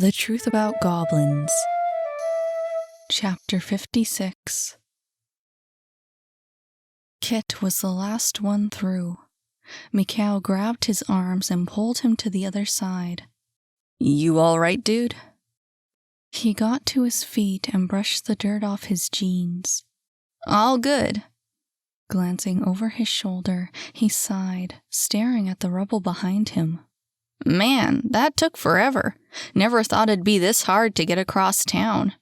The Truth About Goblins. Chapter 56. Kit was the last one through. Mikhail grabbed his arms and pulled him to the other side. "You all right, dude?" He got to his feet and brushed the dirt off his jeans. "All good." Glancing over his shoulder, he sighed, staring at the rubble behind him. "Man, that took forever. Never thought it'd be this hard to get across town."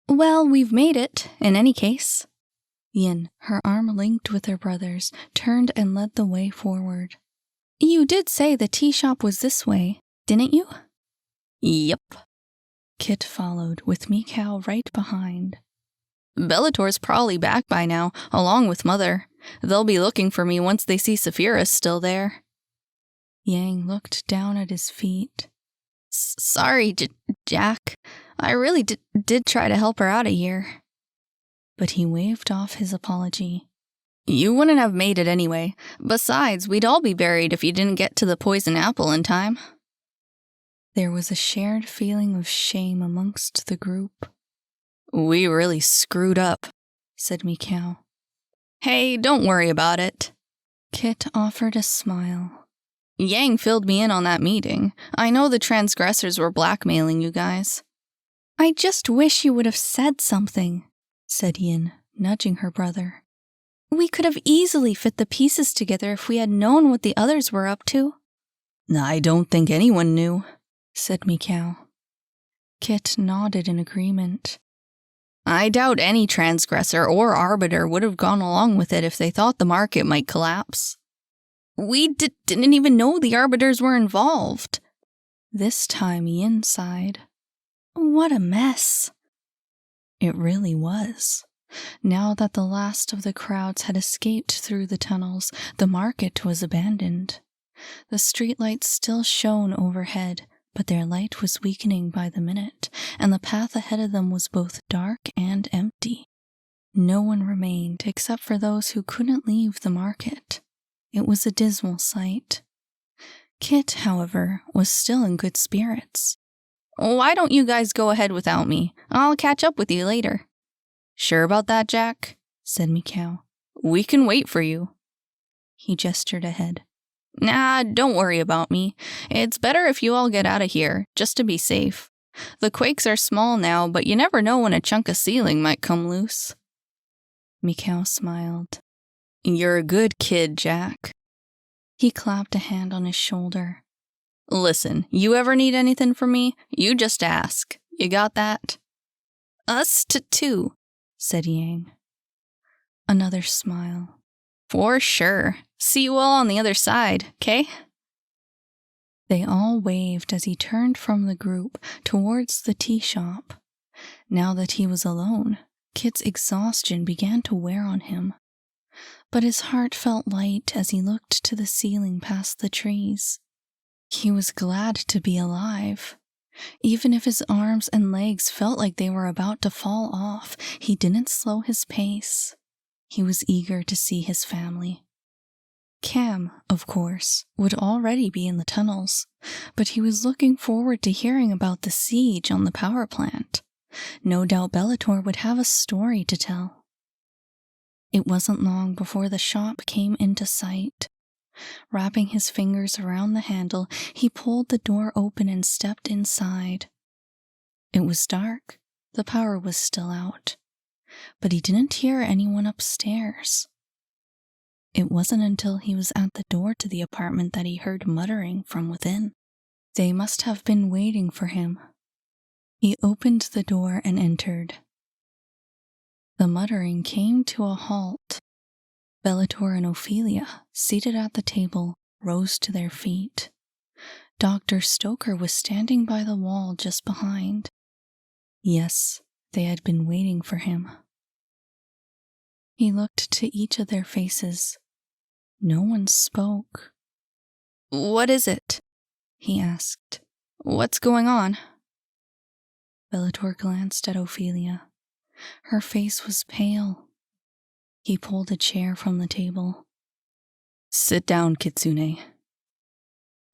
"Well, we've made it, in any case." Yin, her arm linked with her brother's, turned and led the way forward. "You did say the tea shop was this way, didn't you?" "Yep." Kit followed, with Mikhail right behind. "Bellator's probably back by now, along with Mother. They'll be looking for me once they see Saphira's still there." Yang looked down at his feet. "Sorry, Jack. I really did try to help her out of here." But he waved off his apology. "You wouldn't have made it anyway. Besides, we'd all be buried if you didn't get to the poison apple in time." There was a shared feeling of shame amongst the group. "We really screwed up," said Mikhail. "Hey, don't worry about it." Kit offered a smile. "Yang filled me in on that meeting. I know the transgressors were blackmailing you guys." "I just wish you would have said something," said Yin, nudging her brother. "We could have easily fit the pieces together if we had known what the others were up to." "I don't think anyone knew," said Mikhail. Kit nodded in agreement. "I doubt any transgressor or arbiter would have gone along with it if they thought the market might collapse." "We didn't even know the arbiters were involved." This time Yin sighed. "What a mess." It really was. Now that the last of the crowds had escaped through the tunnels, the market was abandoned. The streetlights still shone overhead, but their light was weakening by the minute, and the path ahead of them was both dark and empty. No one remained except for those who couldn't leave the market. It was a dismal sight. Kit, however, was still in good spirits. "Why don't you guys go ahead without me? I'll catch up with you later." "Sure about that, Jack?" said Mikhail. "We can wait for you." He gestured ahead. "Nah, don't worry about me. It's better if you all get out of here, just to be safe. The quakes are small now, but you never know when a chunk of ceiling might come loose." Mikhail smiled. "You're a good kid, Jack." He clapped a hand on his shoulder. "Listen, you ever need anything from me, you just ask. You got that?" "Us too," said Yang. Another smile. "For sure. See you all on the other side, 'kay?" They all waved as he turned from the group towards the tea shop. Now that he was alone, Kit's exhaustion began to wear on him. But his heart felt light as he looked to the ceiling past the trees. He was glad to be alive. Even if his arms and legs felt like they were about to fall off, he didn't slow his pace. He was eager to see his family. Cam, of course, would already be in the tunnels, but he was looking forward to hearing about the siege on the power plant. No doubt Bellator would have a story to tell. It wasn't long before the shop came into sight. Wrapping his fingers around the handle, he pulled the door open and stepped inside. It was dark. The power was still out. But he didn't hear anyone upstairs. It wasn't until he was at the door to the apartment that he heard muttering from within. They must have been waiting for him. He opened the door and entered. The muttering came to a halt. Bellator and Ophelia, seated at the table, rose to their feet. Dr. Stoker was standing by the wall just behind. Yes, they had been waiting for him. He looked to each of their faces. No one spoke. "What is it?" he asked. "What's going on?" Bellator glanced at Ophelia. Her face was pale. He pulled a chair from the table. "Sit down, Kitsune."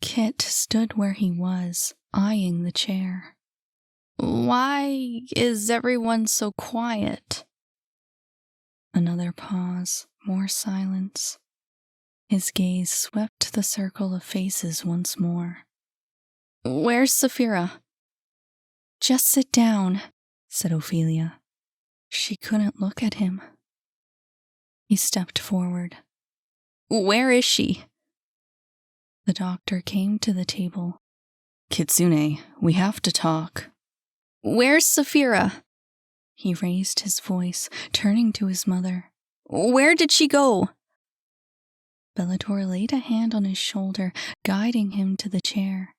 Kit stood where he was, eyeing the chair. Why is everyone so quiet? Another pause, more silence. His gaze swept the circle of faces once more. Where's Saphira? Just sit down, said Ophelia. She couldn't look at him. He stepped forward. Where is she? The doctor came to the table. Kitsune, we have to talk. Where's Saphira? He raised his voice, turning to his mother. Where did she go? Bellator laid a hand on his shoulder, guiding him to the chair.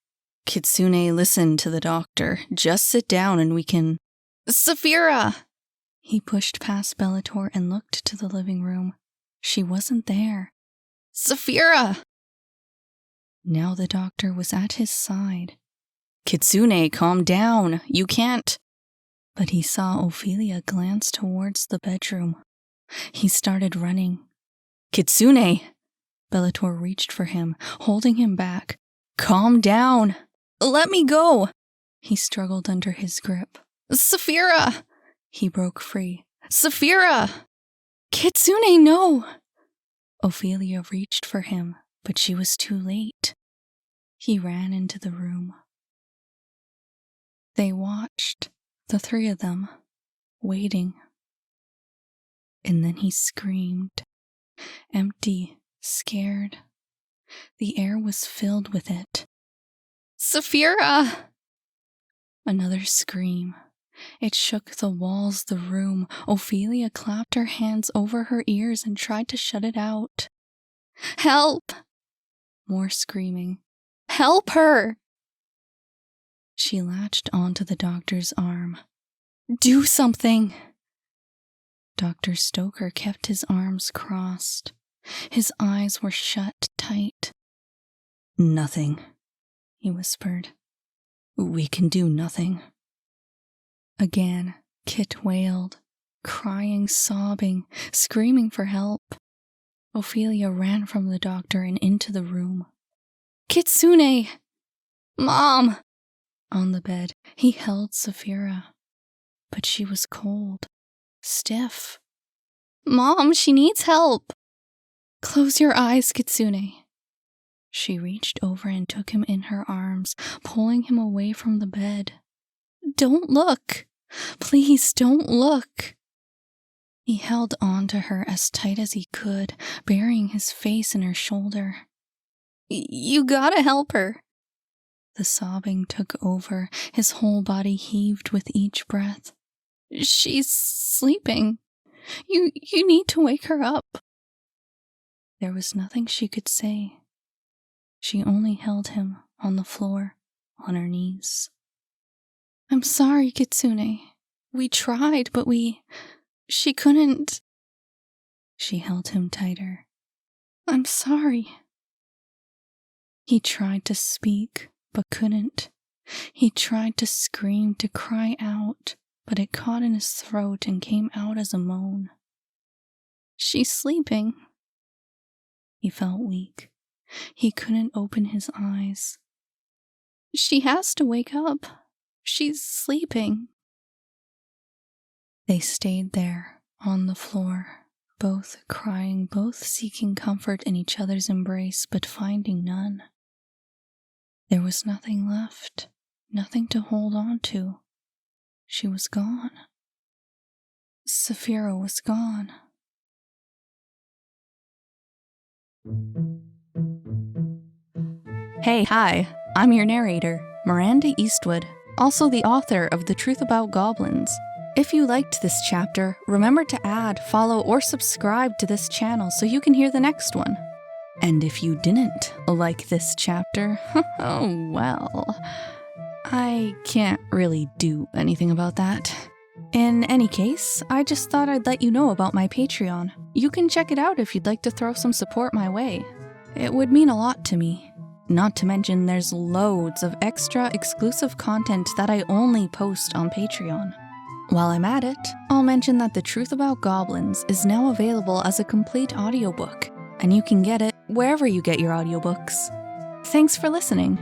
Kitsune, listen to the doctor. Just sit down and we can... Saphira! He pushed past Bellator and looked to the living room. She wasn't there. Saphira! Now the doctor was at his side. Kitsune, calm down. You can't... But he saw Ophelia glance towards the bedroom. He started running. Kitsune! Bellator reached for him, holding him back. Calm down! Let me go! He struggled under his grip. Saphira! He broke free. Saphira! Kitsune, no! Ophelia reached for him, but she was too late. He ran into the room. They watched, the three of them, waiting. And then he screamed. Empty, scared. The air was filled with it. Saphira! Another scream. It shook the walls, the room. Ophelia clapped her hands over her ears and tried to shut it out. Help! More screaming. Help her! She latched onto the doctor's arm. Do something! Dr. Stoker kept his arms crossed. His eyes were shut tight. Nothing, he whispered. We can do nothing. Again, Kit wailed, crying, sobbing, screaming for help. Ophelia ran from the doctor and into the room. Kitsune! Mom! On the bed, he held Saphira. But she was cold, stiff. Mom, she needs help! Close your eyes, Kitsune. She reached over and took him in her arms, pulling him away from the bed. Don't look! Please don't look! He held on to her as tight as he could, burying his face in her shoulder. You gotta help her. The sobbing took over. His whole body heaved with each breath. She's sleeping. You need to wake her up. There was nothing she could say. She only held him on the floor, on her knees. I'm sorry, Kitsune. We tried, but she couldn't. She held him tighter. I'm sorry. He tried to speak, but couldn't. He tried to scream, to cry out, but it caught in his throat and came out as a moan. She's sleeping. He felt weak. He couldn't open his eyes. She has to wake up. She's sleeping. They stayed there, on the floor, both crying, both seeking comfort in each other's embrace, but finding none. There was nothing left, nothing to hold on to. She was gone. Saphira was gone. Hey, hi, I'm your narrator, Miranda Eastwood, also the author of The Truth About Goblins. If you liked this chapter, remember to add, follow, or subscribe to this channel so you can hear the next one. And if you didn't like this chapter, oh well, I can't really do anything about that. In any case, I just thought I'd let you know about my Patreon. You can check it out if you'd like to throw some support my way. It would mean a lot to me. Not to mention there's loads of extra exclusive content that I only post on Patreon. While I'm at it, I'll mention that The Truth About Goblins is now available as a complete audiobook, and you can get it wherever you get your audiobooks. Thanks for listening.